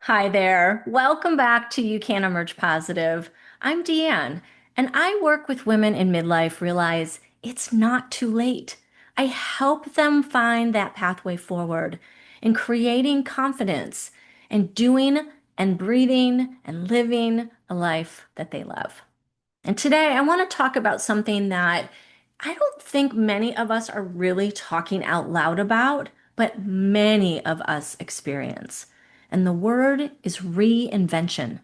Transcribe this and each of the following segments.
Hi there. Welcome back to You Can Emerge Positive. I'm Deanne, and I work with women in midlife realize it's not too late. I help them find that pathway forward in creating confidence and doing and breathing and living a life that they love. And today I want to talk about something that I don't think many of us are really talking out loud about, but many of us experience. And the word is reinvention.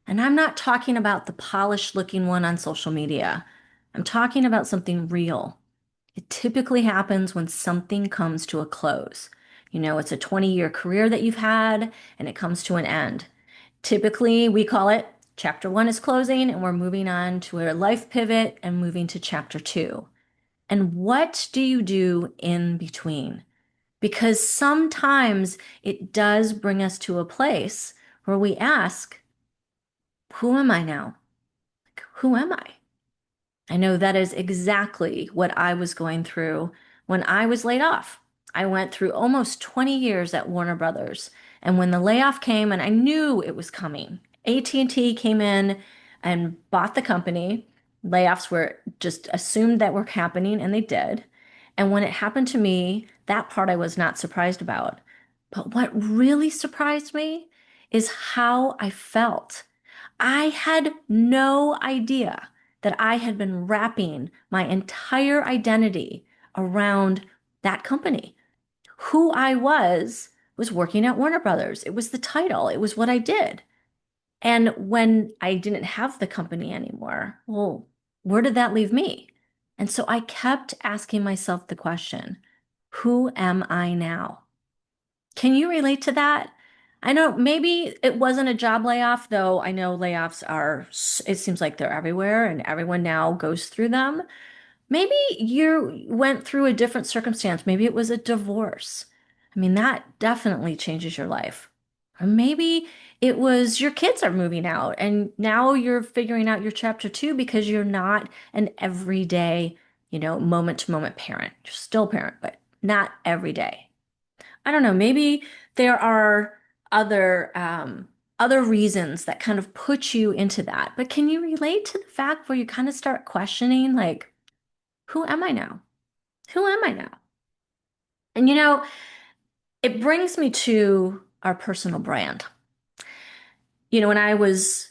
And I'm not talking about the polished looking one on social media. I'm talking about something real. It typically happens when something comes to a close. It's a 20-year career that you've had and it comes to an end. Typically, we call it chapter one is closing and we're moving on to a life pivot and moving to chapter two. And what do you do in between? Because sometimes it does bring us to a place where we ask, who am I now? Who am I? I know that is exactly what I was going through when I was laid off. I went through almost 20 years at Warner Brothers, and when the layoff came and I knew it was coming, AT&T came in and bought the company. Layoffs were just assumed that were happening and they did. And when it happened to me, that part I was not surprised about. But what really surprised me is how I felt. I had no idea that I had been wrapping my entire identity around that company. Who I was working at Warner Brothers. It was the title, it was what I did. And when I didn't have the company anymore, well, where did that leave me? And so I kept asking myself the question, who am I now? Can you relate to that? I know maybe it wasn't a job layoff, though I know layoffs are, it seems like they're everywhere and everyone now goes through them. Maybe you went through a different circumstance. Maybe it was a divorce. I mean, that definitely changes your life. Or maybe it was your kids are moving out and now you're figuring out your chapter two because you're not an everyday, moment to moment parent. You're still a parent, but not every day. I don't know, maybe there are other reasons that kind of put you into that. But can you relate to the fact where you kind of start questioning, like, who am I now? Who am I now? And it brings me to our personal brand. When I was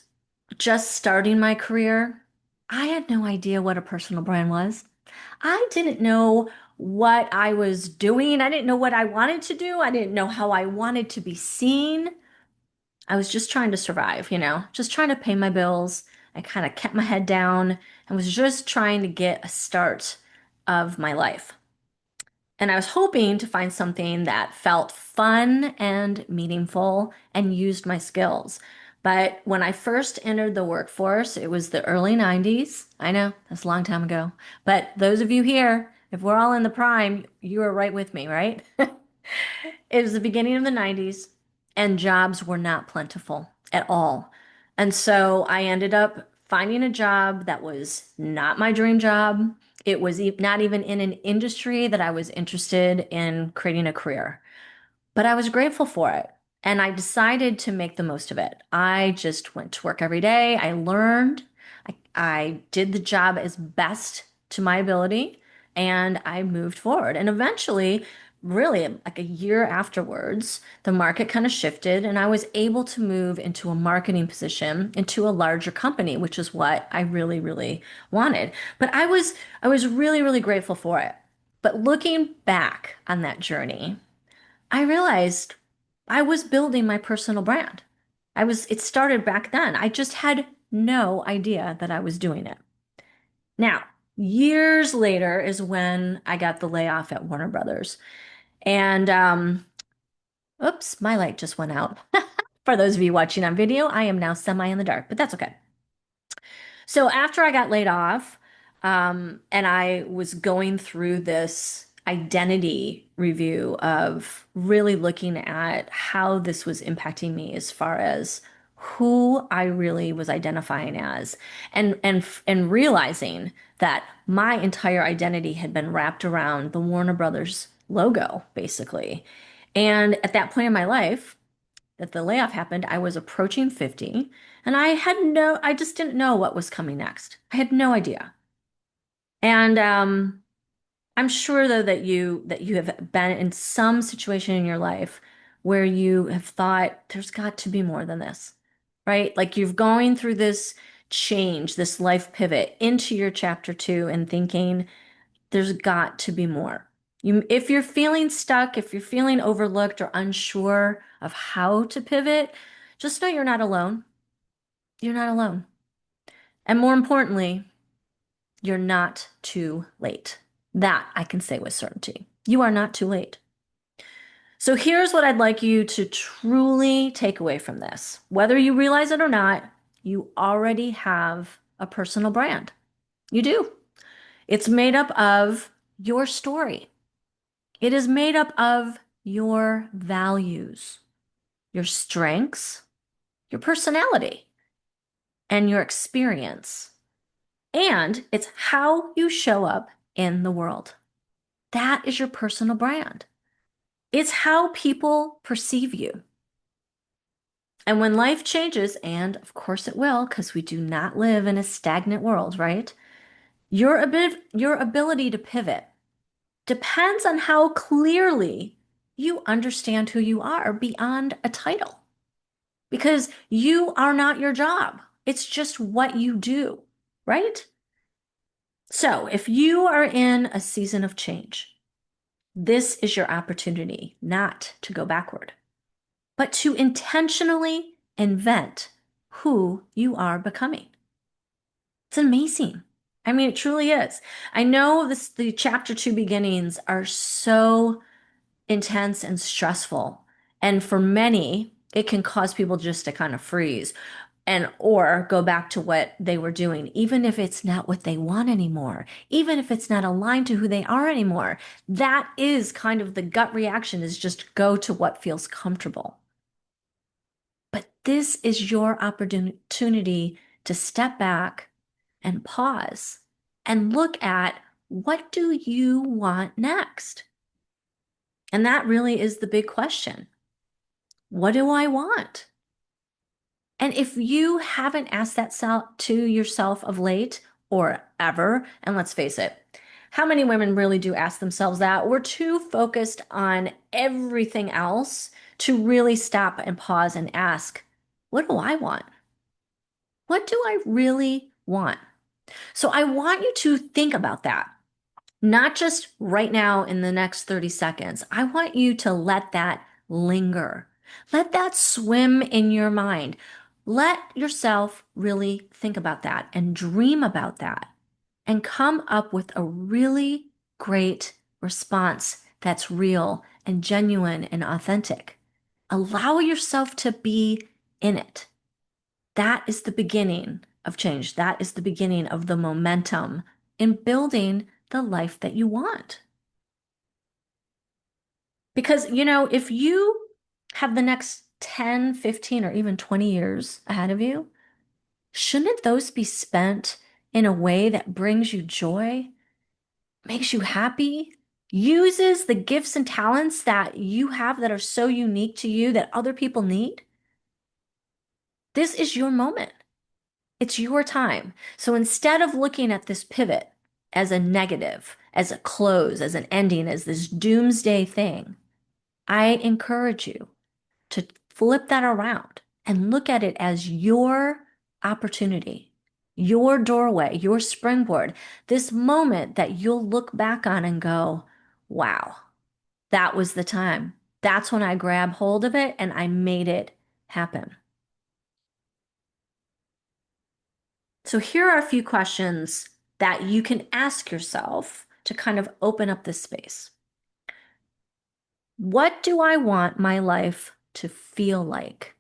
just starting my career, I had no idea what a personal brand was. I didn't know what I was doing. I didn't know what I wanted to do. I didn't know how I wanted to be seen. I was just trying to survive, just trying to pay my bills. I kind of kept my head down and was just trying to get a start of my life. And I was hoping to find something that felt fun and meaningful and used my skills. But when I first entered the workforce, it was the early 90s. I know, that's a long time ago. But those of you here, if we're all in the prime, you are right with me, right? It was the beginning of the 90s, and jobs were not plentiful at all. And so I ended up finding a job that was not my dream job. It was not even in an industry that I was interested in creating a career, but I was grateful for it. And I decided to make the most of it. I just went to work every day. I learned. I did the job as best to my ability and I moved forward. And eventually, really like a year afterwards, the market kind of shifted and I was able to move into a marketing position into a larger company, which is what I really, really wanted. But I was really, really grateful for it. But looking back on that journey, I realized I was building my personal brand. It started back then. I just had no idea that I was doing it. Now, years later is when I got the layoff at Warner Brothers. And oops, my light just went out. For those of you watching on video, I am now semi in the dark, but that's okay. So after I got laid off, and I was going through this identity review of really looking at how this was impacting me as far as who I really was identifying as, and realizing that my entire identity had been wrapped around the Warner Brothers logo, basically. And at that point in my life, that the layoff happened, I was approaching 50 and I just didn't know what was coming next. I had no idea. And I'm sure though that you have been in some situation in your life where you have thought there's got to be more than this, right? Like you're going through this change, this life pivot into your chapter two and thinking there's got to be more. If you're feeling stuck, if you're feeling overlooked or unsure of how to pivot, just know you're not alone. You're not alone. And more importantly, you're not too late. That I can say with certainty. You are not too late. So here's what I'd like you to truly take away from this. Whether you realize it or not, you already have a personal brand. You do. It's made up of your story. It is made up of your values, your strengths, your personality, and your experience. And it's how you show up in the world. That is your personal brand. It's how people perceive you. And when life changes, and of course it will, because we do not live in a stagnant world, right? Your ability to pivot depends on how clearly you understand who you are beyond a title. Because you are not your job. It's just what you do, right? So if you are in a season of change, this is your opportunity not to go backward, but to intentionally invent who you are becoming. It's amazing. I mean, it truly is. I know the chapter two beginnings are so intense and stressful. And for many, it can cause people just to kind of freeze and or go back to what they were doing, even if it's not what they want anymore, even if it's not aligned to who they are anymore. That is kind of the gut reaction is just go to what feels comfortable. But this is your opportunity to step back and pause and look at what do you want next? And that really is the big question. What do I want? And if you haven't asked that to yourself of late or ever, and let's face it, how many women really do ask themselves that? We're too focused on everything else to really stop and pause and ask, what do I want? What do I really want? So I want you to think about that. Not just right now in the next 30 seconds. I want you to let that linger. Let that swim in your mind. Let yourself really think about that and dream about that and come up with a really great response that's real and genuine and authentic. Allow yourself to be in it. That is the beginning of change. That is the beginning of the momentum in building the life that you want. Because, if you have the next 10, 15, or even 20 years ahead of you, shouldn't those be spent in a way that brings you joy, makes you happy, uses the gifts and talents that you have that are so unique to you that other people need? This is your moment. It's your time. So instead of looking at this pivot as a negative, as a close, as an ending, as this doomsday thing, I encourage you to flip that around and look at it as your opportunity, your doorway, your springboard, this moment that you'll look back on and go, wow, that was the time. That's when I grabbed hold of it and I made it happen. So here are a few questions that you can ask yourself to kind of open up this space. What do I want my life to feel like?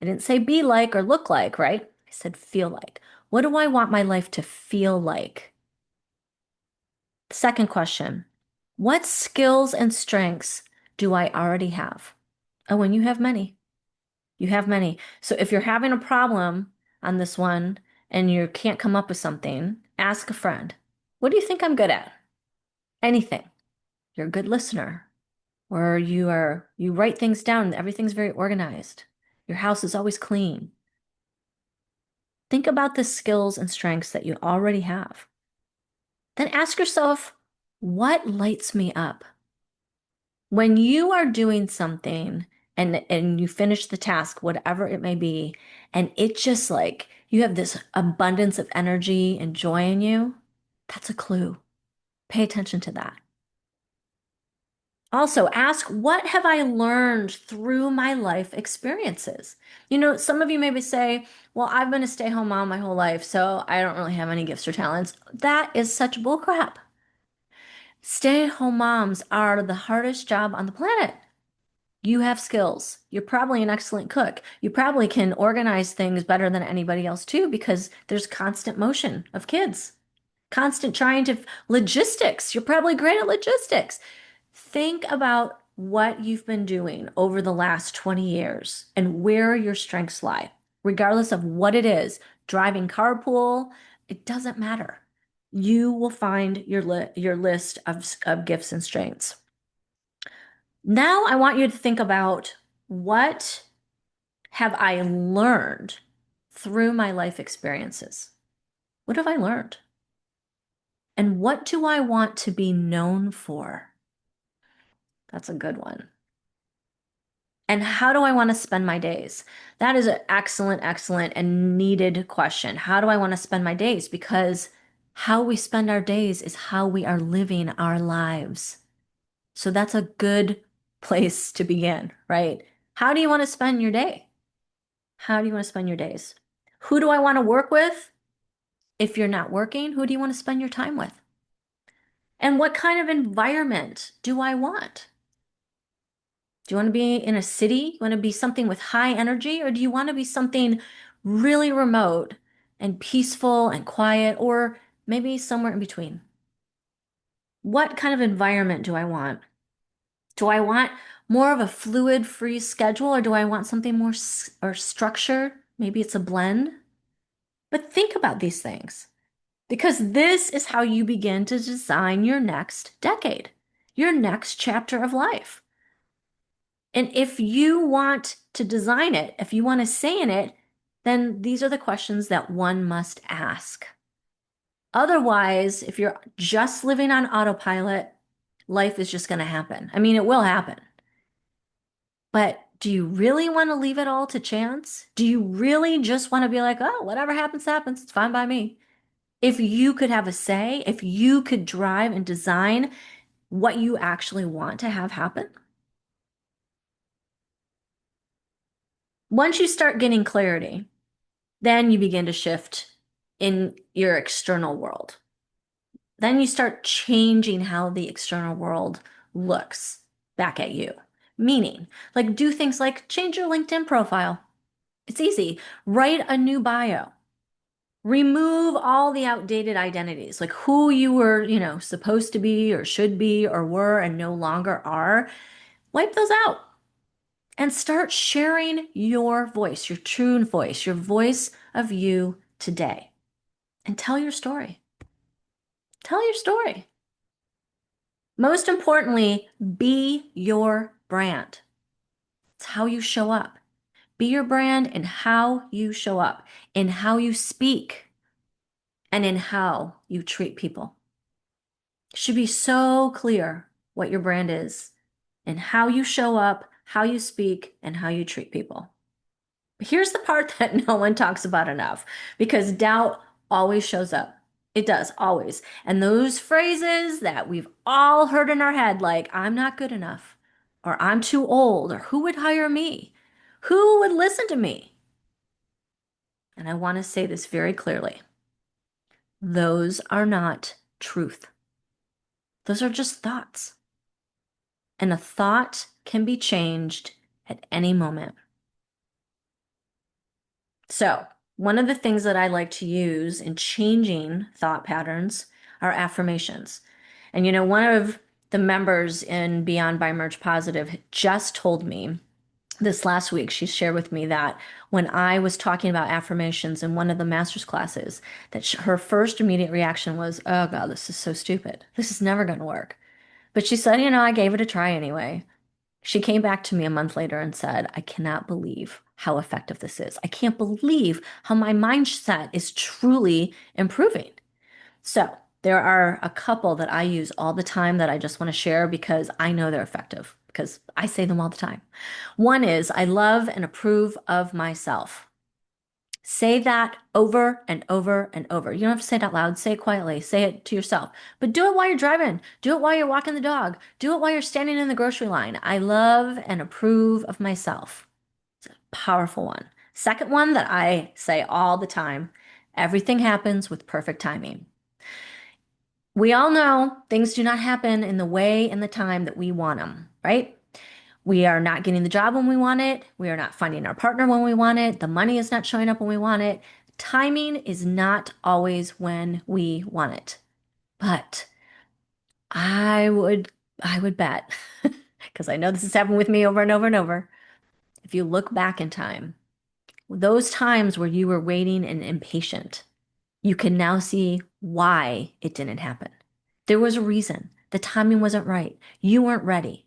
I didn't say be like or look like, right? I said feel like. What do I want my life to feel like? Second question, what skills and strengths do I already have? Oh, and you have many. You have many. So if you're having a problem on this one and you can't come up with something, ask a friend. What do you think I'm good at? Anything. You're a good listener, or you write things down, everything's very organized. Your house is always clean. Think about the skills and strengths that you already have. Then ask yourself, what lights me up? When you are doing something and you finish the task, whatever it may be, and it just like you have this abundance of energy and joy in you, that's a clue. Pay attention to that. Also, ask, what have I learned through my life experiences? Some of you maybe say, well, I've been a stay-at-home mom my whole life, so I don't really have any gifts or talents. That is such bullcrap. Stay-at-home moms are the hardest job on the planet. You have skills. You're probably an excellent cook. You probably can organize things better than anybody else too, because there's constant motion of kids, constant trying to logistics. You're probably great at logistics. Think about what you've been doing over the last 20 years and where your strengths lie, regardless of what it is. Driving carpool, it doesn't matter. You will find your list of gifts and strengths. Now I want you to think about, what have I learned through my life experiences? What have I learned? And what do I want to be known for? That's a good one. And how do I want to spend my days? That is an excellent, excellent, and needed question. How do I want to spend my days? Because how we spend our days is how we are living our lives. So that's a good place to begin, right? How do you want to spend your day? How do you want to spend your days? Who do I want to work with? If you're not working, who do you want to spend your time with? And what kind of environment do I want? Do you want to be in a city? You want to be something with high energy, or do you want to be something really remote and peaceful and quiet, or maybe somewhere in between? What kind of environment do I want? Do I want more of a fluid, free schedule, or do I want something more or structured? Maybe it's a blend. But think about these things, because this is how you begin to design your next decade, your next chapter of life. And if you want to design it, if you want to say in it, then these are the questions that one must ask. Otherwise, if you're just living on autopilot, life is just going to happen. I mean, it will happen. But do you really want to leave it all to chance? Do you really just want to be like, oh, whatever happens, happens. It's fine by me. If you could have a say, if you could drive and design what you actually want to have happen, once you start getting clarity, then you begin to shift in your external world. Then you start changing how the external world looks back at you. Meaning, like, do things like change your LinkedIn profile. It's easy. Write a new bio. Remove all the outdated identities, like who you were, supposed to be or should be or were and no longer are. Wipe those out and start sharing your voice, your true voice, your voice of you today. And tell your story. Tell your story. Most importantly, be your brand. It's how you show up. Be your brand in how you show up, in how you speak, and in how you treat people. It should be so clear what your brand is and how you show up, how you speak, and how you treat people. But here's the part that no one talks about enough, because doubt always shows up. It does, always. And those phrases that we've all heard in our head, like, I'm not good enough, or I'm too old, or who would hire me? Who would listen to me? And I want to say this very clearly. Those are not truth. Those are just thoughts. And a thought can be changed at any moment. So, one of the things that I like to use in changing thought patterns are affirmations. And one of the members in Beyond by Merge Positive just told me this last week. She shared with me that when I was talking about affirmations in one of the master's classes, that her first immediate reaction was, oh God, this is so stupid. This is never going to work. But she said, I gave it a try anyway. She came back to me a month later and said, I cannot believe how effective this is. I can't believe how my mindset is truly improving. So, there are a couple that I use all the time that I just want to share because I know they're effective, because I say them all the time. One is, I love and approve of myself. Say that over and over and over. You don't have to say it out loud. Say it quietly. Say it to yourself. But do it while you're driving. Do it while you're walking the dog. Do it while you're standing in the grocery line. I love and approve of myself. It's a powerful one. Second one that I say all the time, everything happens with perfect timing. We all know things do not happen in the way and the time that we want them, right? We are not getting the job when we want it. We are not finding our partner when we want it. The money is not showing up when we want it. Timing is not always when we want it. But I would I would bet, because I know this has happened with me over and over and over. If you look back in time, those times where you were waiting and impatient, you can now see why it didn't happen. There was a reason. The timing wasn't right. You weren't ready.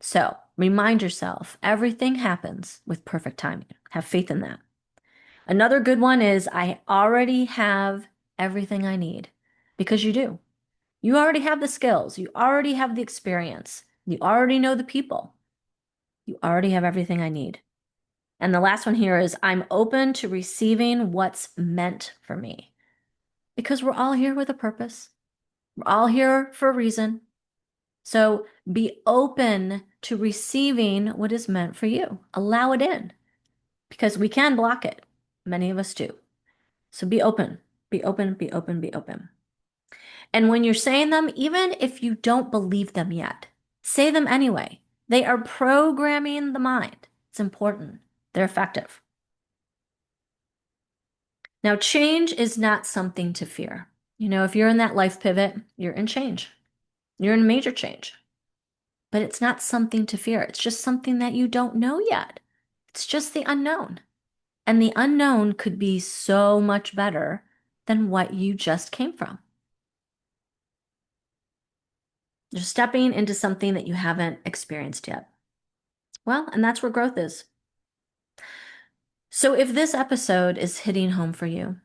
So remind yourself, everything happens with perfect timing. Have faith in that. Another good one is, I already have everything I need, because you do. You already have the skills. You already have the experience. You already know the people. You already have everything I need. And the last one here is, I'm open to receiving what's meant for me, because we're all here with a purpose. We're all here for a reason. So be open to receiving what is meant for you. Allow it in, because we can block it. Many of us do. So be open, be open, be open, be open. And when you're saying them, even if you don't believe them yet, say them anyway. They are programming the mind. It's important. They're effective. Now, change is not something to fear. If you're in that life pivot, you're in change. You're in major change. But it's not something to fear. It's just something that you don't know yet. It's just the unknown. And the unknown could be so much better than what you just came from. You're stepping into something that you haven't experienced yet. Well, and that's where growth is. So if this episode is hitting home for you,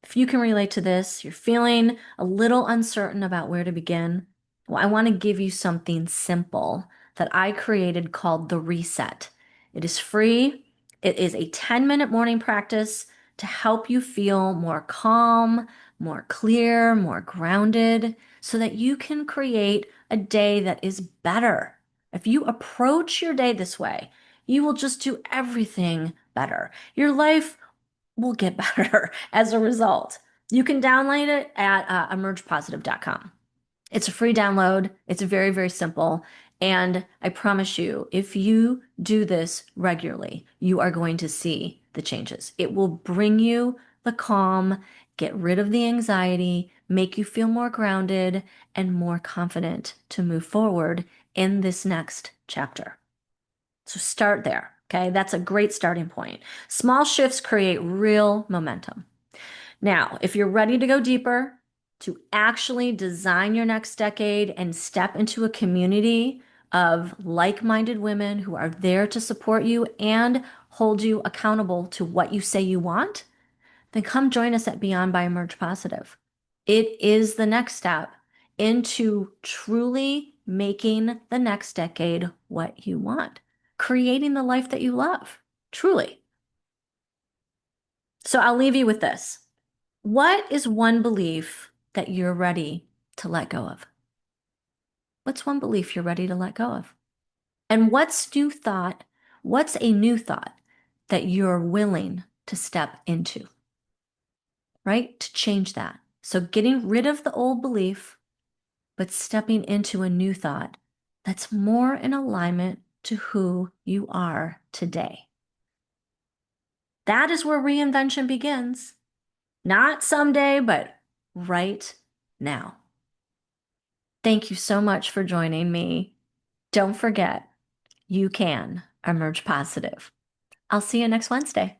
if you can relate to this, you're feeling a little uncertain about where to begin, well, I want to give you something simple that I created called the Reset. It is free. It is a 10-minute morning practice to help you feel more calm, more clear, more grounded, so that you can create a day that is better. If you approach your day this way, you will just do everything better. Your life will get better as a result. You can download it at emergepositive.com. It's a free download. It's very, very simple. And I promise you, if you do this regularly, you are going to see the changes. It will bring you the calm, get rid of the anxiety, make you feel more grounded and more confident to move forward in this next chapter. So start there. Okay, that's a great starting point. Small shifts create real momentum. Now, if you're ready to go deeper, to actually design your next decade and step into a community of like-minded women who are there to support you and hold you accountable to what you say you want, then come join us at Beyond by Emerge Positive. It is the next step into truly making the next decade what you want, creating the life that you love, truly. So I'll leave you with this. What is one belief that you're ready to let go of? What's one belief you're ready to let go of? And what's a new thought that you're willing to step into, right? To change that. So getting rid of the old belief, but stepping into a new thought that's more in alignment to who you are today. That is where reinvention begins. Not someday, but right now. Thank you so much for joining me. Don't forget, you can emerge positive. I'll see you next Wednesday.